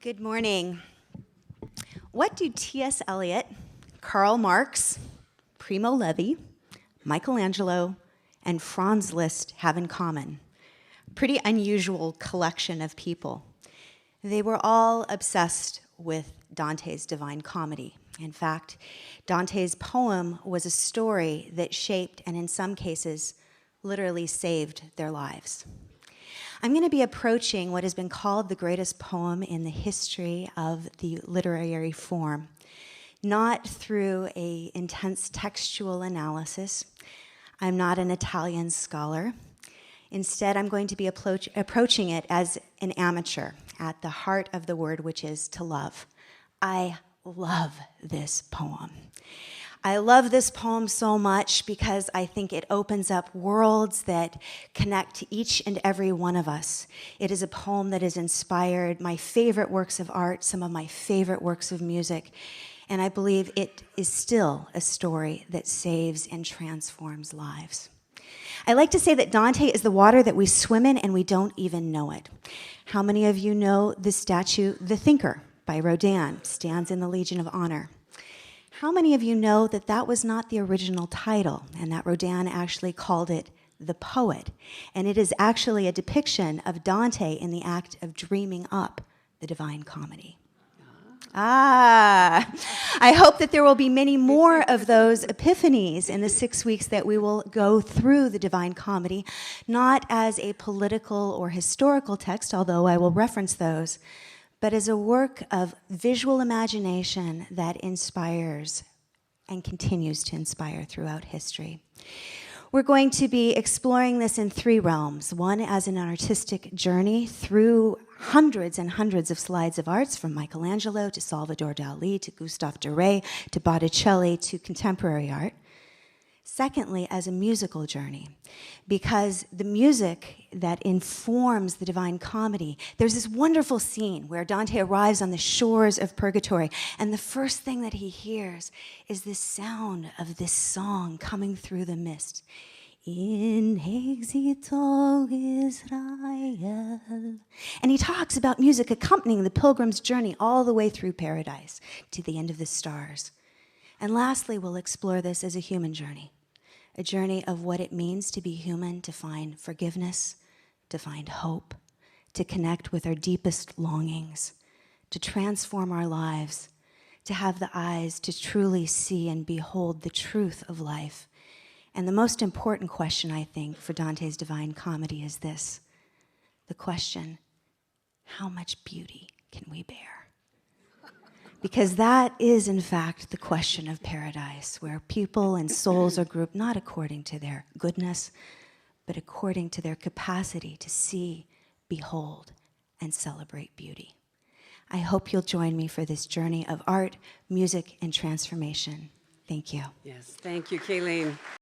Good morning. What do T.S. Eliot, Karl Marx, Primo Levi, Michelangelo, and Franz Liszt have in common? Pretty unusual collection of people. They were all obsessed with Dante's Divine Comedy. In fact, Dante's poem was a story that shaped and in some cases literally saved their lives. I'm going to be approaching what has been called the greatest poem in the history of the literary form, not through an intense textual analysis. I'm not an Italian scholar. Instead, I'm going to be approaching it as an amateur at the heart of the word, which is to love. I love this poem. I love this poem so much because I think it opens up worlds that connect to each and every one of us. It is a poem that has inspired my favorite works of art, some of my favorite works of music, and I believe it is still a story that saves and transforms lives. I like to say that Dante is the water that we swim in and we don't even know it. How many of you know the statue, The Thinker, by Rodin, stands in the Legion of Honor? How many of you know that that was not the original title and that Rodin actually called it The Poet? And it is actually a depiction of Dante in the act of dreaming up the Divine Comedy. I hope that there will be many more of those epiphanies in the 6 weeks that we will go through the Divine Comedy, not as a political or historical text, although I will reference those, but as a work of visual imagination that inspires and continues to inspire throughout history. We're going to be exploring this in three realms. One as an artistic journey through hundreds and hundreds of slides of arts, from Michelangelo to Salvador Dali to Gustave Doré to Botticelli to contemporary art. Secondly, as a musical journey, because the music that informs the Divine Comedy, there's this wonderful scene where Dante arrives on the shores of Purgatory, and the first thing that he hears is this sound of this song coming through the mist. In exito Israel. And he talks about music accompanying the pilgrim's journey all the way through paradise to the end of the stars. And lastly, we'll explore this as a human journey. A journey of what it means to be human, to find forgiveness, to find hope, to connect with our deepest longings, to transform our lives, to have the eyes to truly see and behold the truth of life. And the most important question, I think, for Dante's Divine Comedy is this: the question, how much beauty can we bear? Because that is, in fact, the question of paradise, where people and souls are grouped not according to their goodness, but according to their capacity to see, behold, and celebrate beauty. I hope you'll join me for this journey of art, music, and transformation. Thank you. Yes, thank you, Kayleen.